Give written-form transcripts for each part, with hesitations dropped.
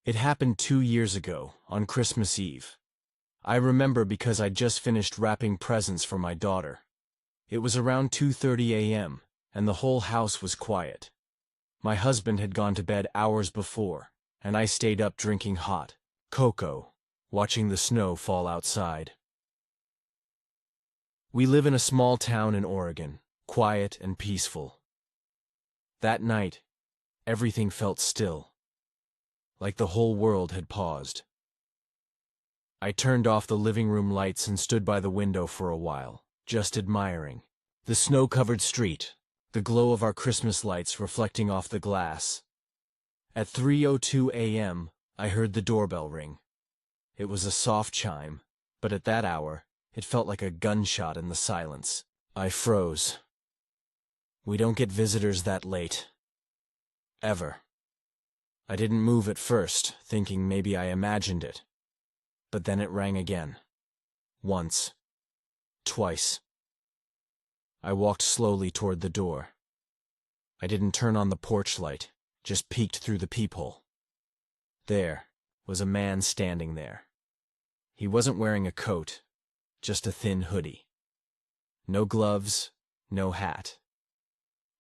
It happened 2 years ago, on Christmas Eve. I remember because I'd just finished wrapping presents for my daughter. It was around 2:30 a.m., and the whole house was quiet. My husband had gone to bed hours before, and I stayed up drinking hot cocoa, watching the snow fall outside. We live in a small town in Oregon, quiet and peaceful. That night, everything felt still, like the whole world had paused. I turned off the living room lights and stood by the window for a while, just admiring the snow-covered street, the glow of our Christmas lights reflecting off the glass. At 3:02 a.m., I heard the doorbell ring. It was a soft chime, but at that hour, it felt like a gunshot in the silence. I froze. We don't get visitors that late. Ever. I didn't move at first, thinking maybe I imagined it. But then it rang again. Once. Twice. I walked slowly toward the door. I didn't turn on the porch light, just peeked through the peephole. There was a man standing there. He wasn't wearing a coat, just a thin hoodie. No gloves, no hat.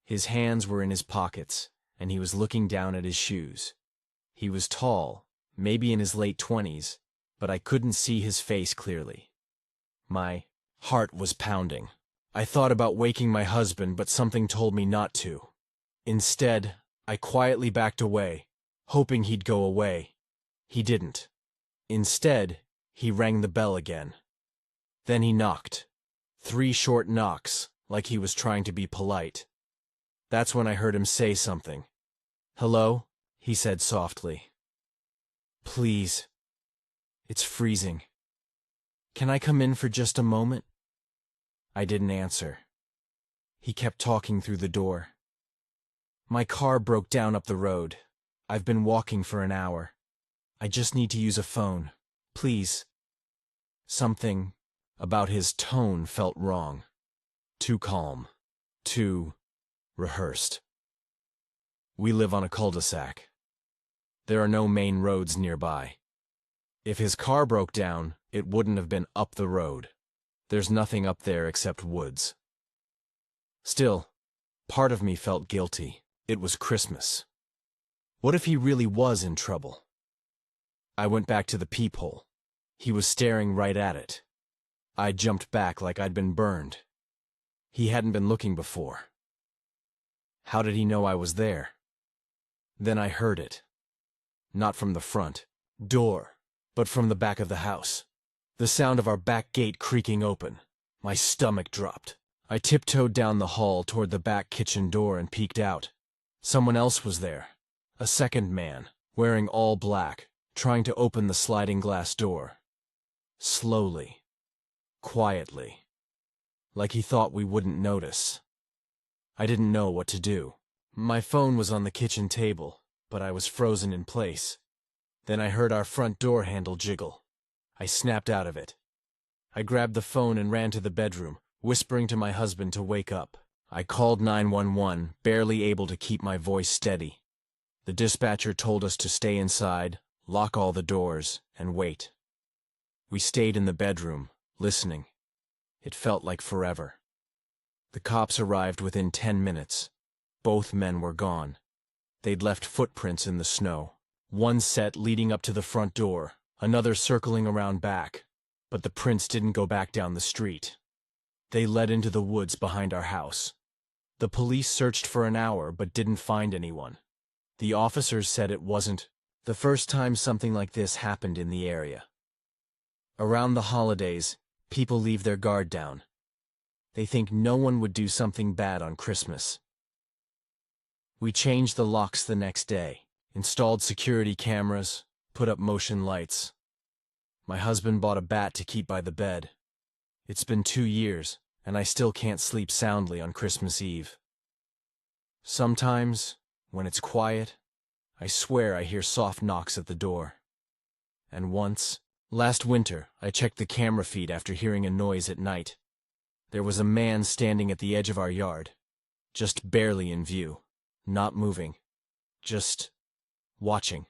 His hands were in his pockets, and he was looking down at his shoes. He was tall, maybe in his late 20s, but I couldn't see his face clearly. My heart was pounding. I thought about waking my husband, but something told me not to. Instead, I quietly backed away, hoping he'd go away. He didn't. Instead, he rang the bell again. Then he knocked. 3 short knocks, like he was trying to be polite. That's when I heard him say something. "Hello?" he said softly. "Please. It's freezing. Can I come in for just a moment?" I didn't answer. He kept talking through the door. "My car broke down up the road. I've been walking for an hour. I just need to use a phone. Please." Something about his tone felt wrong. Too calm. Too rehearsed. We live on a cul-de-sac. There are no main roads nearby. If his car broke down, it wouldn't have been up the road. There's nothing up there except woods. Still, part of me felt guilty. It was Christmas. What if he really was in trouble? I went back to the peephole. He was staring right at it. I jumped back like I'd been burned. He hadn't been looking before. How did he know I was there? Then I heard it. Not from the front door, but from the back of the house. The sound of our back gate creaking open. My stomach dropped. I tiptoed down the hall toward the back kitchen door and peeked out. Someone else was there. A second man, wearing all black, trying to open the sliding glass door. Slowly. Quietly. Like he thought we wouldn't notice. I didn't know what to do. My phone was on the kitchen table, but I was frozen in place. Then I heard our front door handle jiggle. I snapped out of it. I grabbed the phone and ran to the bedroom, whispering to my husband to wake up. I called 911, barely able to keep my voice steady. The dispatcher told us to stay inside, lock all the doors, and wait. We stayed in the bedroom, listening. It felt like forever. The cops arrived within 10 minutes. Both men were gone. They'd left footprints in the snow. One set leading up to the front door, another circling around back. But the prints didn't go back down the street. They led into the woods behind our house. The police searched for an hour but didn't find anyone. The officers said it wasn't the first time something like this happened in the area. Around the holidays, people leave their guard down. They think no one would do something bad on Christmas. We changed the locks the next day, installed security cameras, put up motion lights. My husband bought a bat to keep by the bed. It's been 2 years, and I still can't sleep soundly on Christmas Eve. Sometimes, when it's quiet, I swear I hear soft knocks at the door. And once, last winter, I checked the camera feed after hearing a noise at night. There was a man standing at the edge of our yard, just barely in view, not moving, just watching.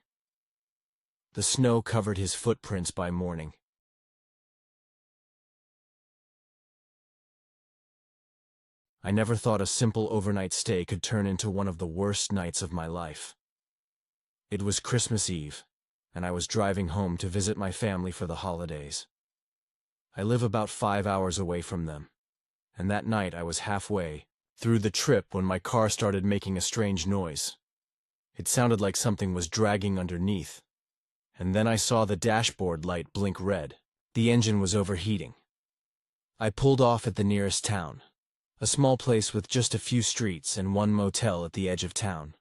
The snow covered his footprints by morning. I never thought a simple overnight stay could turn into one of the worst nights of my life. It was Christmas Eve, and I was driving home to visit my family for the holidays. I live about 5 hours away from them, and that night I was halfway through the trip when my car started making a strange noise. It sounded like something was dragging underneath, and then I saw the dashboard light blink red. The engine was overheating. I pulled off at the nearest town, a small place with just a few streets and one motel at the edge of town.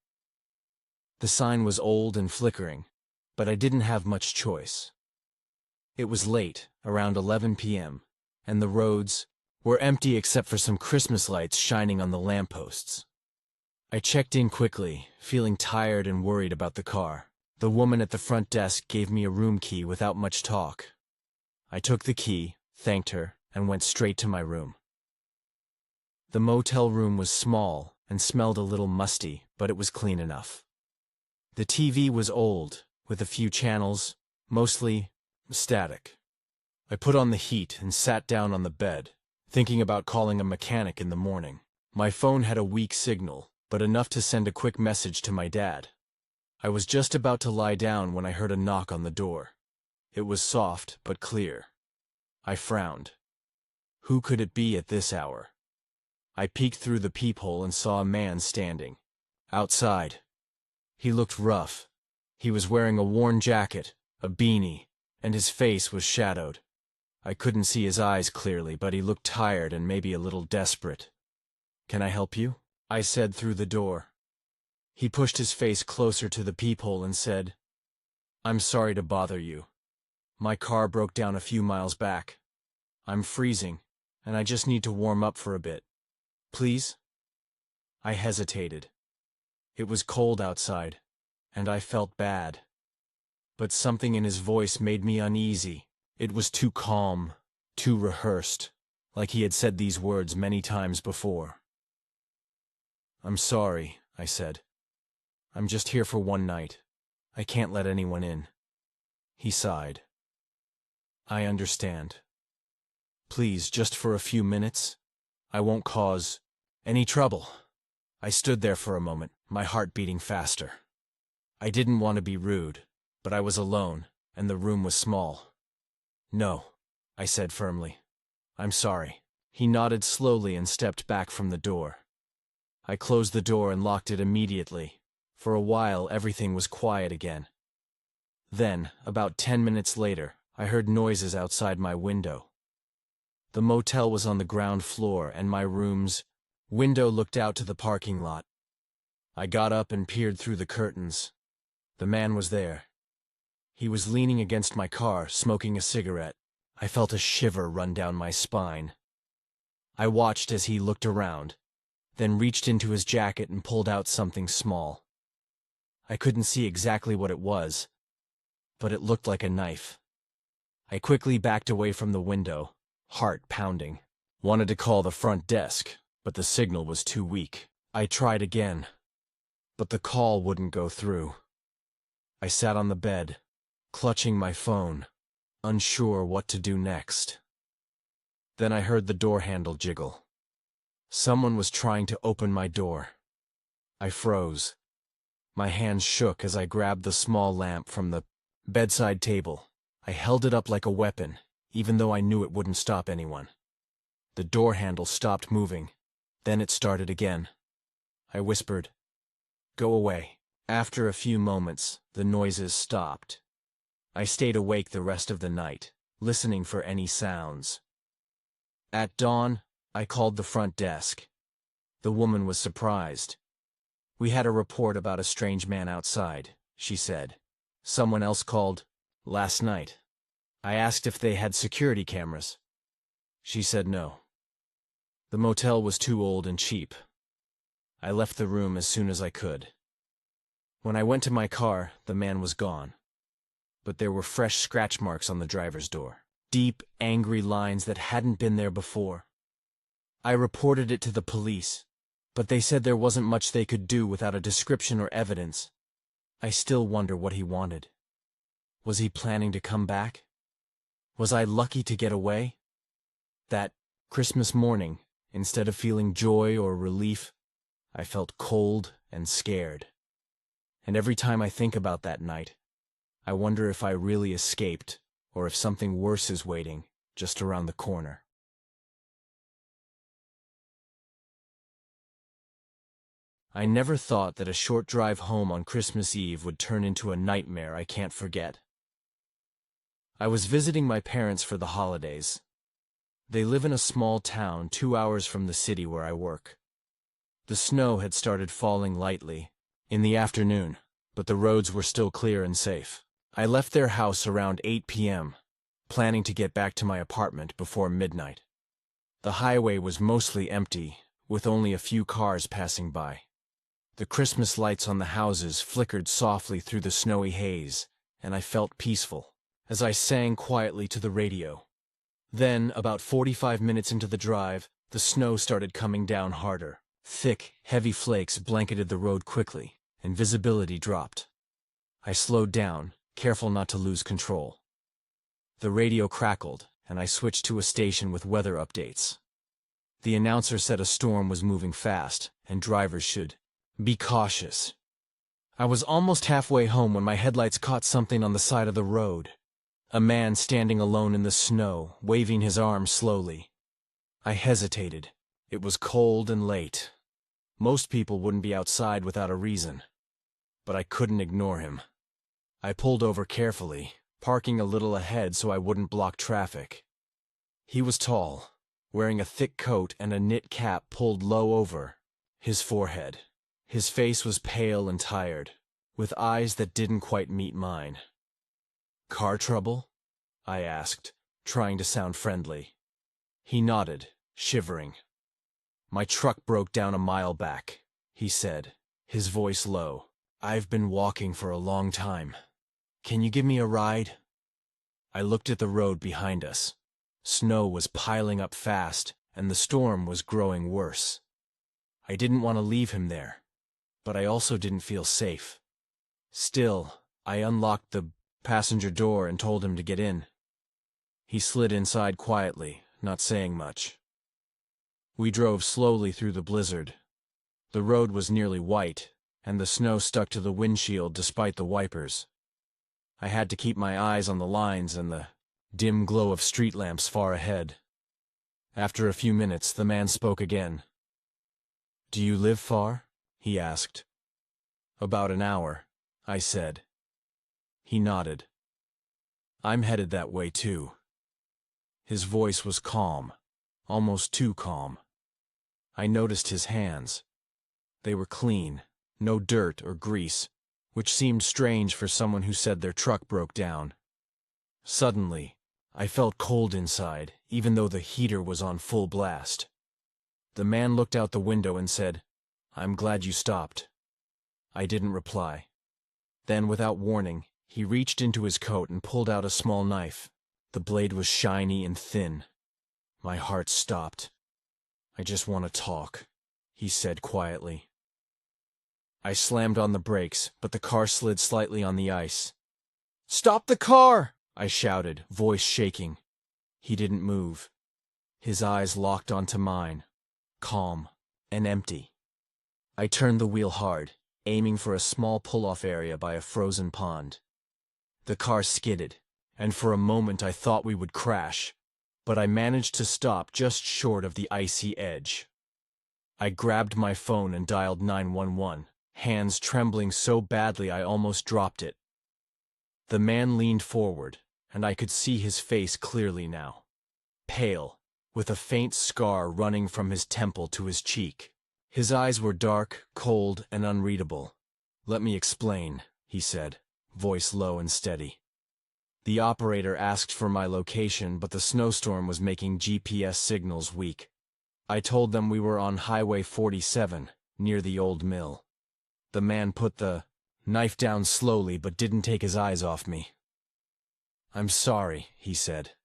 The sign was old and flickering, but I didn't have much choice. It was late, around 11 p.m., and the roads were empty except for some Christmas lights shining on the lampposts. I checked in quickly, feeling tired and worried about the car. The woman at the front desk gave me a room key without much talk. I took the key, thanked her, and went straight to my room. The motel room was small and smelled a little musty, but it was clean enough. The TV was old, with a few channels, mostly static. I put on the heat and sat down on the bed, thinking about calling a mechanic in the morning. My phone had a weak signal, but enough to send a quick message to my dad. I was just about to lie down when I heard a knock on the door. It was soft but clear. I frowned. Who could it be at this hour? I peeked through the peephole and saw a man standing outside. He looked rough. He was wearing a worn jacket, a beanie, and his face was shadowed. I couldn't see his eyes clearly, but he looked tired and maybe a little desperate. "Can I help you?" I said through the door. He pushed his face closer to the peephole and said, "I'm sorry to bother you. My car broke down a few miles back. I'm freezing, and I just need to warm up for a bit. Please?" I hesitated. It was cold outside, and I felt bad. But something in his voice made me uneasy. It was too calm, too rehearsed, like he had said these words many times before. "I'm sorry," I said. "I'm just here for one night. I can't let anyone in." He sighed. "I understand. Please, just for a few minutes. I won't cause any trouble." I stood there for a moment, my heart beating faster. I didn't want to be rude, but I was alone, and the room was small. "No," I said firmly. "I'm sorry." He nodded slowly and stepped back from the door. I closed the door and locked it immediately. For a while, everything was quiet again. Then, about 10 minutes later, I heard noises outside my window. The motel was on the ground floor, and my room's window looked out to the parking lot. I got up and peered through the curtains. The man was there. He was leaning against my car, smoking a cigarette. I felt a shiver run down my spine. I watched as he looked around, then reached into his jacket and pulled out something small. I couldn't see exactly what it was, but it looked like a knife. I quickly backed away from the window, heart pounding. Wanted to call the front desk, but the signal was too weak. I tried again, but the call wouldn't go through. I sat on the bed, clutching my phone, unsure what to do next. Then I heard the door handle jiggle. Someone was trying to open my door. I froze. My hands shook as I grabbed the small lamp from the bedside table. I held it up like a weapon, even though I knew it wouldn't stop anyone. The door handle stopped moving. Then it started again. I whispered, "Go away." After a few moments, the noises stopped. I stayed awake the rest of the night, listening for any sounds. At dawn, I called the front desk. The woman was surprised. "We had a report about a strange man outside," she said. "Someone else called last night." I asked if they had security cameras. She said no. The motel was too old and cheap. I left the room as soon as I could. When I went to my car, the man was gone. But there were fresh scratch marks on the driver's door. Deep, angry lines that hadn't been there before. I reported it to the police, but they said there wasn't much they could do without a description or evidence. I still wonder what he wanted. Was he planning to come back? Was I lucky to get away? That Christmas morning, instead of feeling joy or relief, I felt cold and scared. And every time I think about that night, I wonder if I really escaped, or if something worse is waiting just around the corner. I never thought that a short drive home on Christmas Eve would turn into a nightmare I can't forget. I was visiting my parents for the holidays. They live in a small town 2 hours from the city where I work. The snow had started falling lightly in the afternoon, but the roads were still clear and safe. I left their house around 8 p.m., planning to get back to my apartment before midnight. The highway was mostly empty, with only a few cars passing by. The Christmas lights on the houses flickered softly through the snowy haze, and I felt peaceful as I sang quietly to the radio. Then, about 45 minutes into the drive, the snow started coming down harder. Thick, heavy flakes blanketed the road quickly, and visibility dropped. I slowed down, careful not to lose control. The radio crackled, and I switched to a station with weather updates. The announcer said a storm was moving fast, and drivers should be cautious. I was almost halfway home when my headlights caught something on the side of the road. A man standing alone in the snow, waving his arms slowly. I hesitated. It was cold and late. Most people wouldn't be outside without a reason. But I couldn't ignore him. I pulled over carefully, parking a little ahead so I wouldn't block traffic. He was tall, wearing a thick coat and a knit cap pulled low over his forehead. His face was pale and tired, with eyes that didn't quite meet mine. "Car trouble?" I asked, trying to sound friendly. He nodded, shivering. "My truck broke down a mile back," he said, his voice low. "I've been walking for a long time. Can you give me a ride?" I looked at the road behind us. Snow was piling up fast, and the storm was growing worse. I didn't want to leave him there, but I also didn't feel safe. Still, I unlocked the passenger door and told him to get in. He slid inside quietly, not saying much. We drove slowly through the blizzard. The road was nearly white, and the snow stuck to the windshield despite the wipers. I had to keep my eyes on the lines and the dim glow of street lamps far ahead. After a few minutes, the man spoke again. "Do you live far?" he asked. "About an hour," I said. He nodded. "I'm headed that way too." His voice was calm, almost too calm. I noticed his hands. They were clean, no dirt or grease, which seemed strange for someone who said their truck broke down. Suddenly, I felt cold inside, even though the heater was on full blast. The man looked out the window and said, "I'm glad you stopped." I didn't reply. Then, without warning, he reached into his coat and pulled out a small knife. The blade was shiny and thin. My heart stopped. "I just want to talk," he said quietly. I slammed on the brakes, but the car slid slightly on the ice. "Stop the car!" I shouted, voice shaking. He didn't move. His eyes locked onto mine, calm and empty. I turned the wheel hard, aiming for a small pull-off area by a frozen pond. The car skidded, and for a moment I thought we would crash, but I managed to stop just short of the icy edge. I grabbed my phone and dialed 911, hands trembling so badly I almost dropped it. The man leaned forward, and I could see his face clearly now. Pale, with a faint scar running from his temple to his cheek. His eyes were dark, cold, and unreadable. "Let me explain," he said, voice low and steady. The operator asked for my location, but the snowstorm was making GPS signals weak. I told them we were on Highway 47, near the old mill. The man put the knife down slowly but didn't take his eyes off me. "I'm sorry," he said.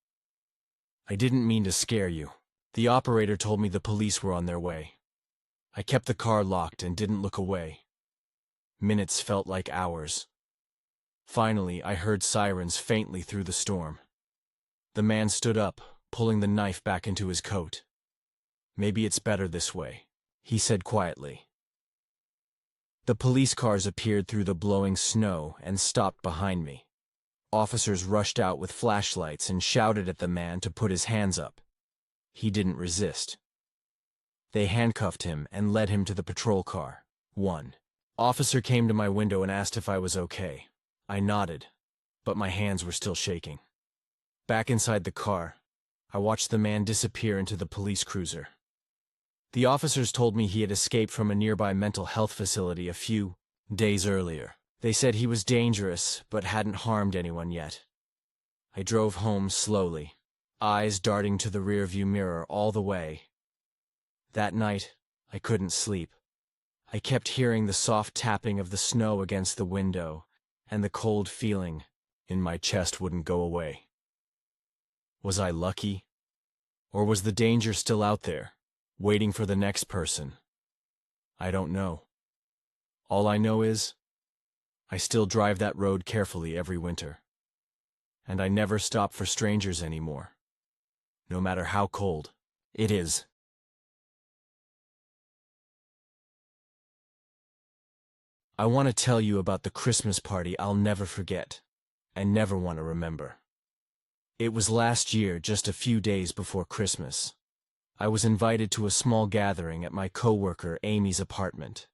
"I didn't mean to scare you. The operator told me the police were on their way." I kept the car locked and didn't look away. Minutes felt like hours. Finally, I heard sirens faintly through the storm. The man stood up, pulling the knife back into his coat. "Maybe it's better this way," he said quietly. The police cars appeared through the blowing snow and stopped behind me. Officers rushed out with flashlights and shouted at the man to put his hands up. He didn't resist. They handcuffed him and led him to the patrol car. One officer came to my window and asked if I was okay. I nodded, but my hands were still shaking. Back inside the car, I watched the man disappear into the police cruiser. The officers told me he had escaped from a nearby mental health facility a few days earlier. They said he was dangerous, but hadn't harmed anyone yet. I drove home slowly, eyes darting to the rearview mirror all the way. That night, I couldn't sleep. I kept hearing the soft tapping of the snow against the window, and the cold feeling in my chest wouldn't go away. Was I lucky? Or was the danger still out there, waiting for the next person? I don't know. All I know is, I still drive that road carefully every winter. And I never stop for strangers anymore, no matter how cold it is. I want to tell you about the Christmas party I'll never forget, and never want to remember. It was last year, just a few days before Christmas. I was invited to a small gathering at my coworker Amy's apartment.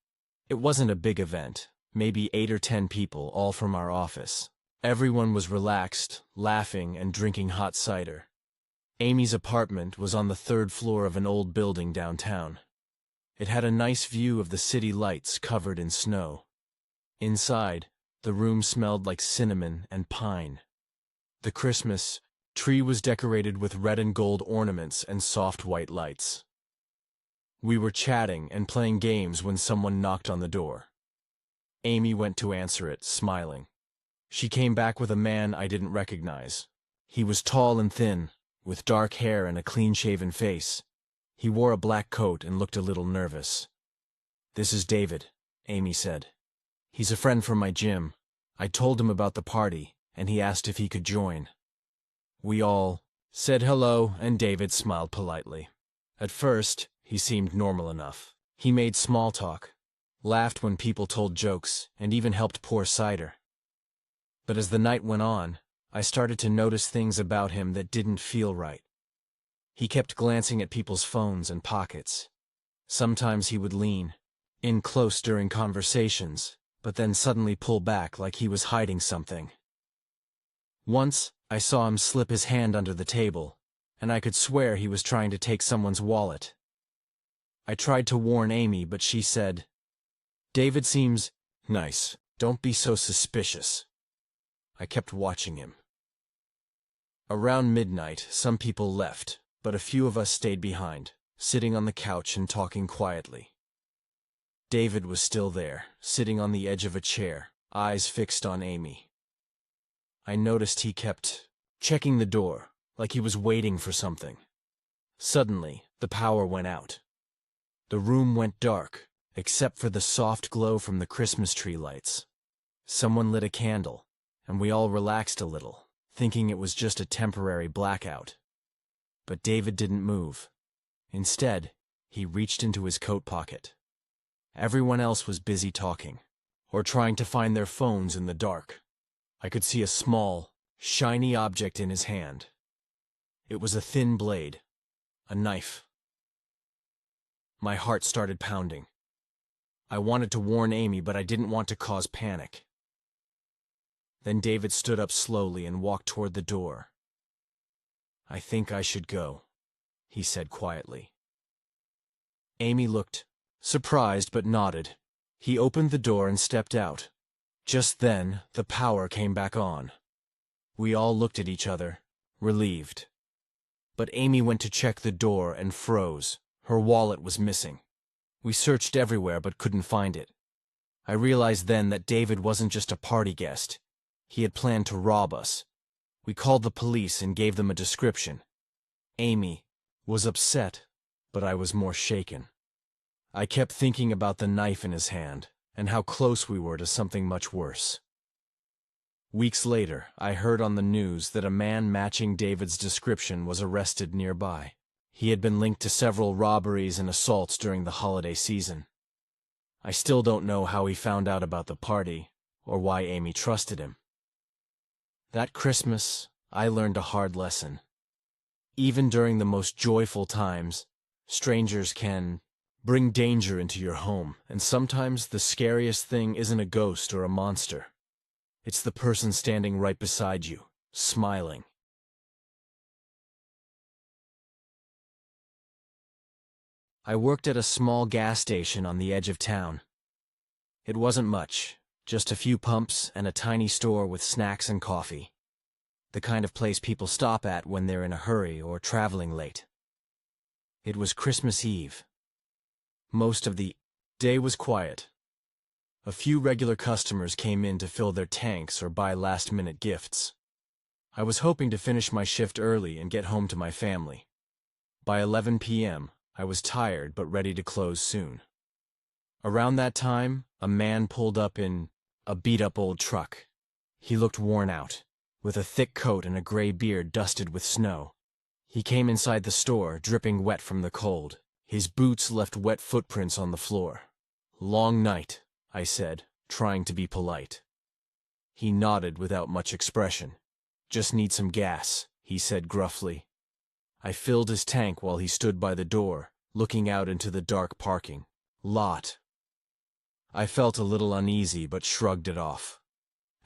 It wasn't a big event, maybe 8 or 10 people, all from our office. Everyone was relaxed, laughing, and drinking hot cider. Amy's apartment was on the 3rd floor of an old building downtown. It had a nice view of the city lights covered in snow. Inside, the room smelled like cinnamon and pine. The Christmas tree was decorated with red and gold ornaments and soft white lights. We were chatting and playing games when someone knocked on the door. Amy went to answer it, smiling. She came back with a man I didn't recognize. He was tall and thin, with dark hair and a clean-shaven face. He wore a black coat and looked a little nervous. "This is David," Amy said. "He's a friend from my gym. I told him about the party, and he asked if he could join." We all said hello, and David smiled politely. At first, he seemed normal enough. He made small talk, laughed when people told jokes, and even helped pour cider. But as the night went on, I started to notice things about him that didn't feel right. He kept glancing at people's phones and pockets. Sometimes he would lean in close during conversations, but then suddenly pull back like he was hiding something. Once, I saw him slip his hand under the table, and I could swear he was trying to take someone's wallet. I tried to warn Amy, but she said, "David seems nice. Don't be so suspicious." I kept watching him. Around midnight, some people left, but a few of us stayed behind, sitting on the couch and talking quietly. David was still there, sitting on the edge of a chair, eyes fixed on Amy. I noticed he kept checking the door, like he was waiting for something. Suddenly, the power went out. The room went dark, except for the soft glow from the Christmas tree lights. Someone lit a candle, and we all relaxed a little, thinking it was just a temporary blackout. But David didn't move. Instead, he reached into his coat pocket. Everyone else was busy talking, or trying to find their phones in the dark. I could see a small, shiny object in his hand. It was a thin blade, a knife. My heart started pounding. I wanted to warn Amy, but I didn't want to cause panic. Then David stood up slowly and walked toward the door. "I think I should go," he said quietly. Amy looked surprised but nodded. He opened the door and stepped out. Just then, the power came back on. We all looked at each other, relieved. But Amy went to check the door and froze. Her wallet was missing. We searched everywhere but couldn't find it. I realized then that David wasn't just a party guest. He had planned to rob us. We called the police and gave them a description. Amy was upset, but I was more shaken. I kept thinking about the knife in his hand, and how close we were to something much worse. Weeks later, I heard on the news that a man matching David's description was arrested nearby. He had been linked to several robberies and assaults during the holiday season. I still don't know how he found out about the party, or why Amy trusted him. That Christmas, I learned a hard lesson. Even during the most joyful times, strangers can bring danger into your home, and sometimes the scariest thing isn't a ghost or a monster. It's the person standing right beside you, smiling. I worked at a small gas station on the edge of town. It wasn't much, just a few pumps and a tiny store with snacks and coffee. The kind of place people stop at when they're in a hurry or traveling late. It was Christmas Eve. Most of the day was quiet. A few regular customers came in to fill their tanks or buy last-minute gifts. I was hoping to finish my shift early and get home to my family. By 11 p.m., I was tired but ready to close soon. Around that time, a man pulled up in a beat-up old truck. He looked worn out, with a thick coat and a gray beard dusted with snow. He came inside the store, dripping wet from the cold. His boots left wet footprints on the floor. "Long night," I said, trying to be polite. He nodded without much expression. "Just need some gas," he said gruffly. I filled his tank while he stood by the door, looking out into the dark parking lot. I felt a little uneasy but shrugged it off.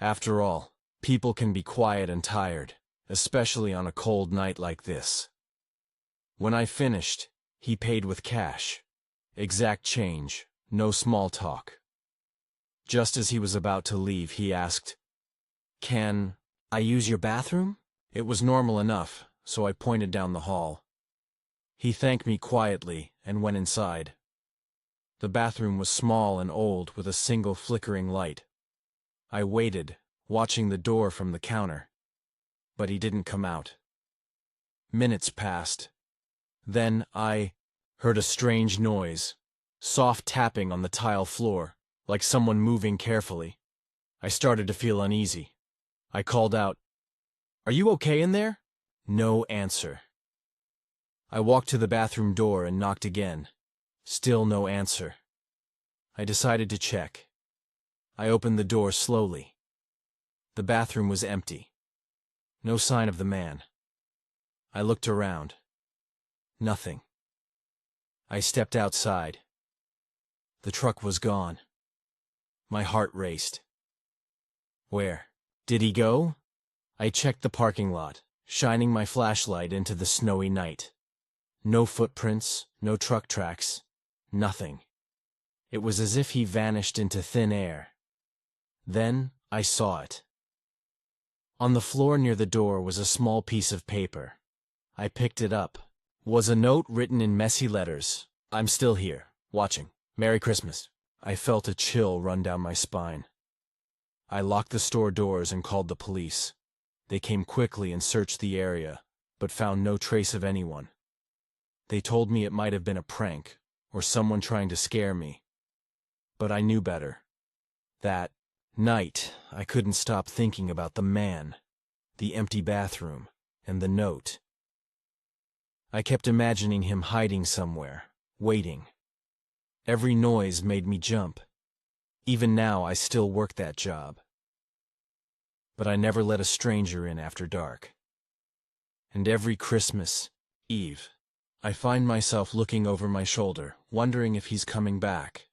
After all, people can be quiet and tired, especially on a cold night like this. When I finished, he paid with cash. Exact change, no small talk. Just as he was about to leave, he asked, "Can I use your bathroom?" It was normal enough, so I pointed down the hall. He thanked me quietly and went inside. The bathroom was small and old with a single flickering light. I waited, watching the door from the counter, but he didn't come out. Minutes passed. Then I heard a strange noise, soft tapping on the tile floor, like someone moving carefully. I started to feel uneasy. I called out, "Are you okay in there?" No answer. I walked to the bathroom door and knocked again. Still no answer. I decided to check. I opened the door slowly. The bathroom was empty. No sign of the man. I looked around. Nothing. I stepped outside. The truck was gone. My heart raced. Where did he go? I checked the parking lot, shining my flashlight into the snowy night. No footprints, no truck tracks, nothing. It was as if he vanished into thin air. Then I saw it. On the floor near the door was a small piece of paper. I picked it up. Was a note written in messy letters. "I'm still here, watching. Merry Christmas." I felt a chill run down my spine. I locked the store doors and called the police. They came quickly and searched the area, but found no trace of anyone. They told me it might have been a prank, or someone trying to scare me. But I knew better. That night, I couldn't stop thinking about the man, the empty bathroom, and the note. I kept imagining him hiding somewhere, waiting. Every noise made me jump. Even now, I still work that job. But I never let a stranger in after dark. And every Christmas Eve, I find myself looking over my shoulder, wondering if he's coming back.